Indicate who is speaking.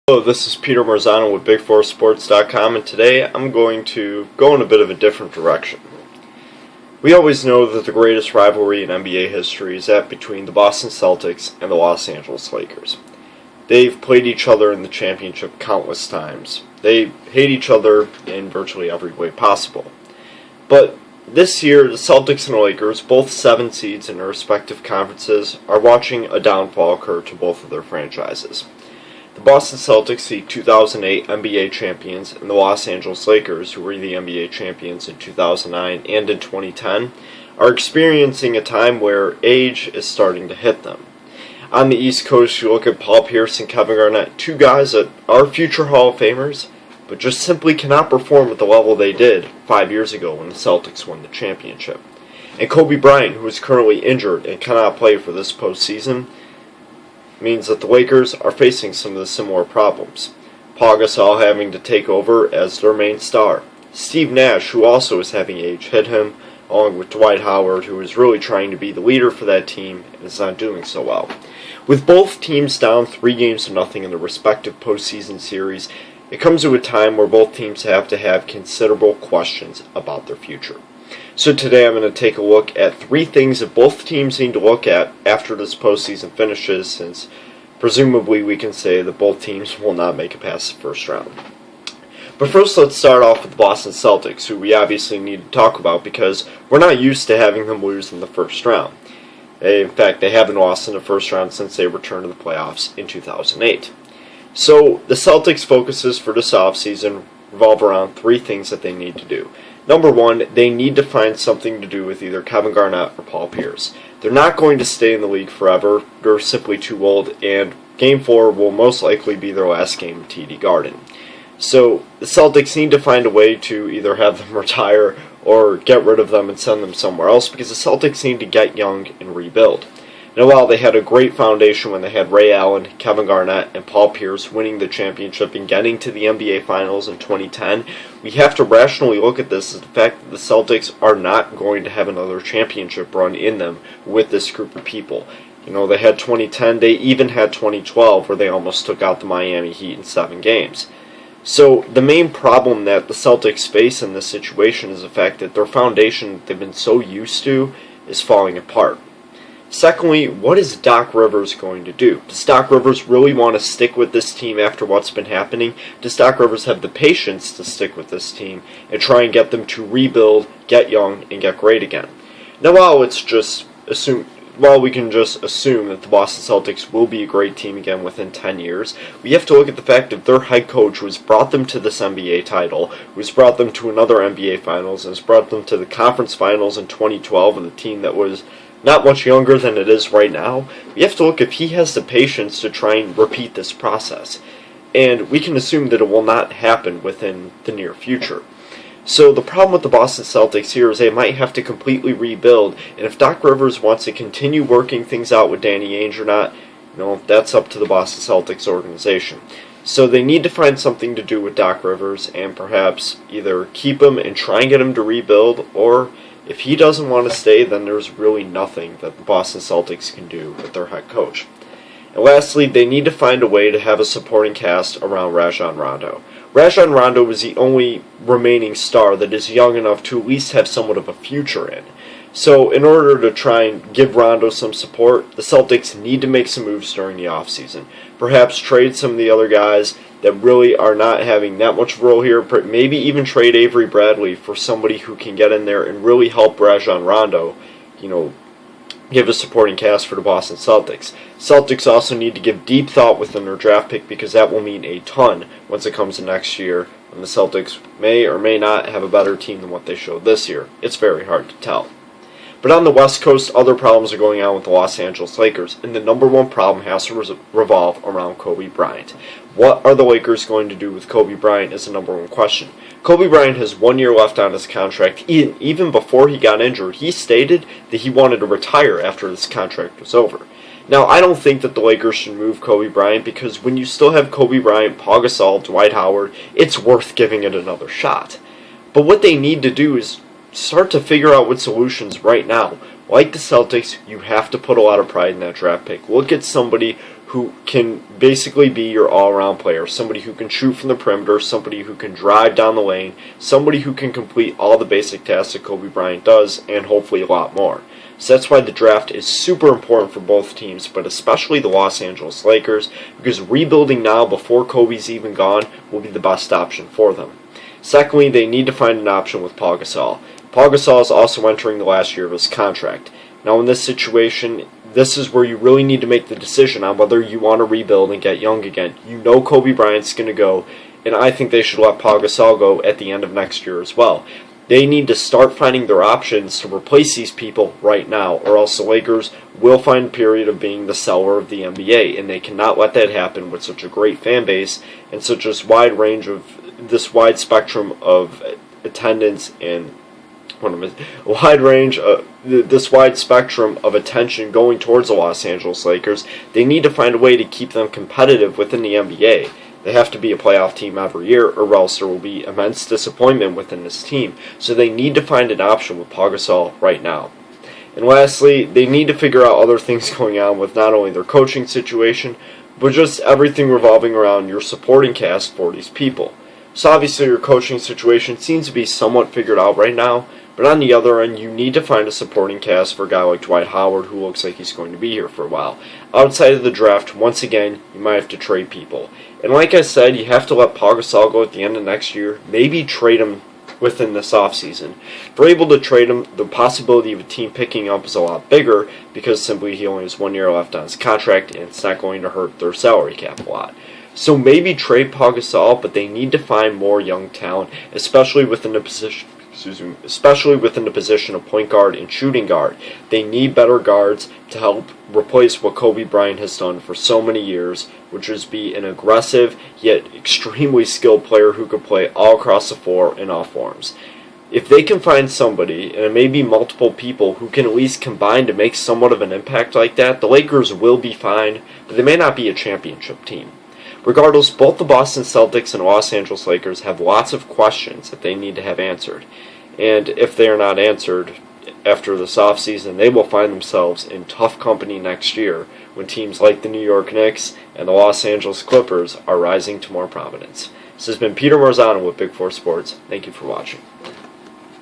Speaker 1: Hello, this is Peter Marzano with Big4Sports.com, and today I'm going to go in a bit of a different direction. We always know that the greatest rivalry in NBA history is that between the Boston Celtics and the Los Angeles Lakers. They've played each other in the championship countless times. They hate each other in virtually every way possible. But this year, the Celtics and the Lakers, both 7 seeds in their respective conferences, are watching a downfall occur to both of their franchises. The Boston Celtics, the 2008 NBA champions, and the Los Angeles Lakers, who were the NBA champions in 2009 and in 2010, are experiencing a time where age is starting to hit them. On the East Coast, you look at Paul Pierce and Kevin Garnett, 2 guys that are future Hall of Famers, but just simply cannot perform at the level they did 5 years ago when the Celtics won the championship. And Kobe Bryant, who is currently injured and cannot play for this postseason, means that the Lakers are facing some of the similar problems. Paul Gasol having to take over as their main star. Steve Nash, who also is having age hit him, along with Dwight Howard, who is really trying to be the leader for that team and is not doing so well. With both teams down 3-0 in their respective postseason series, it comes to a time where both teams have to have considerable questions about their future. So today I'm going to take a look at 3 things that both teams need to look at after this postseason finishes, since presumably we can say that both teams will not make it past the first round. But first, let's start off with the Boston Celtics, who we obviously need to talk about because we're not used to having them lose in the first round. In fact, they haven't lost in the first round since they returned to the playoffs in 2008. So the Celtics' focuses for this offseason revolve around 3 things that they need to do. Number 1, they need to find something to do with either Kevin Garnett or Paul Pierce. They're not going to stay in the league forever. They're simply too old, and Game 4 will most likely be their last game at TD Garden. So the Celtics need to find a way to either have them retire or get rid of them and send them somewhere else, because the Celtics need to get young and rebuild. Now, while they had a great foundation when they had Ray Allen, Kevin Garnett, and Paul Pierce winning the championship and getting to the NBA Finals in 2010, we have to rationally look at this as the fact that the Celtics are not going to have another championship run in them with this group of people. You know, they had 2010, they even had 2012, where they almost took out the Miami Heat in 7 games. So the main problem that the Celtics face in this situation is the fact that their foundation that they've been so used to is falling apart. Secondly, what is Doc Rivers going to do? Does Doc Rivers really want to stick with this team after what's been happening? Does Doc Rivers have the patience to stick with this team and try and get them to rebuild, get young, and get great again? Now, while we can just assume that the Boston Celtics will be a great team again within 10 years, we have to look at the fact that their head coach, who has brought them to this NBA title, who has brought them to another NBA Finals, and has brought them to the conference finals in 2012 with a team that was not much younger than it is right now, we have to look if he has the patience to try and repeat this process. And we can assume that it will not happen within the near future. So the problem with the Boston Celtics here is they might have to completely rebuild, and if Doc Rivers wants to continue working things out with Danny Ainge or not, that's up to the Boston Celtics organization. So they need to find something to do with Doc Rivers and perhaps either keep him and try and get him to rebuild, or if he doesn't want to stay, then there's really nothing that the Boston Celtics can do with their head coach. And lastly, they need to find a way to have a supporting cast around Rajon Rondo. Rajon Rondo was the only remaining star that is young enough to at least have somewhat of a future in. So in order to try and give Rondo some support, the Celtics need to make some moves during the offseason. Perhaps trade some of the other guys that really are not having that much of a role here. Maybe even trade Avery Bradley for somebody who can get in there and really help Rajon Rondo, give a supporting cast for the Boston Celtics. Celtics also need to give deep thought within their draft pick, because that will mean a ton once it comes to next year, when the Celtics may or may not have a better team than what they showed this year. It's very hard to tell. But on the West Coast, other problems are going on with the Los Angeles Lakers, and the number 1 problem has to revolve around Kobe Bryant. What are the Lakers going to do with Kobe Bryant is the number 1 question. Kobe Bryant has 1 year left on his contract. Even before he got injured, he stated that he wanted to retire after this contract was over. Now, I don't think that the Lakers should move Kobe Bryant, because when you still have Kobe Bryant, Paul Gasol, Dwight Howard, it's worth giving it another shot. But what they need to do is start to figure out what solutions right now. Like the Celtics, you have to put a lot of pride in that draft pick. Look at somebody who can basically be your all-around player, somebody who can shoot from the perimeter, somebody who can drive down the lane, somebody who can complete all the basic tasks that Kobe Bryant does, and hopefully a lot more. So that's why the draft is super important for both teams, but especially the Los Angeles Lakers, because rebuilding now before Kobe's even gone will be the best option for them. Secondly, they need to find an option with Paul Gasol. Paul Gasol is also entering the last year of his contract. Now in this situation, this is where you really need to make the decision on whether you want to rebuild and get young again. You know Kobe Bryant's going to go, and I think they should let Paul Gasol go at the end of next year as well. They need to start finding their options to replace these people right now, or else the Lakers will find a period of being the seller of the NBA, and they cannot let that happen with such a great fan base and such a wide range of this wide spectrum of attendance and this wide spectrum of attention going towards the Los Angeles Lakers. They need to find a way to keep them competitive within the NBA. They have to be a playoff team every year, or else there will be immense disappointment within this team. So they need to find an option with Paul Gasol right now. And lastly, they need to figure out other things going on with not only their coaching situation, but just everything revolving around your supporting cast for these people. So obviously your coaching situation seems to be somewhat figured out right now, but on the other end, you need to find a supporting cast for a guy like Dwight Howard, who looks like he's going to be here for a while. Outside of the draft, once again, you might have to trade people. And like I said, you have to let Paul Gasol go at the end of next year, maybe trade him within this offseason. If we're able to trade him, the possibility of a team picking up is a lot bigger, because simply he only has 1 year left on his contract, and it's not going to hurt their salary cap a lot. So maybe trade Paul Gasol, but they need to find more young talent, especially within the position of point guard and shooting guard. They need better guards to help replace what Kobe Bryant has done for so many years, which is be an aggressive yet extremely skilled player who can play all across the floor in all forms. If they can find somebody, and it may be multiple people, who can at least combine to make somewhat of an impact like that, the Lakers will be fine, but they may not be a championship team. Regardless, both the Boston Celtics and Los Angeles Lakers have lots of questions that they need to have answered. And if they are not answered after this offseason, they will find themselves in tough company next year when teams like the New York Knicks and the Los Angeles Clippers are rising to more prominence. This has been Peter Marzano with Big4 Sports. Thank you for watching.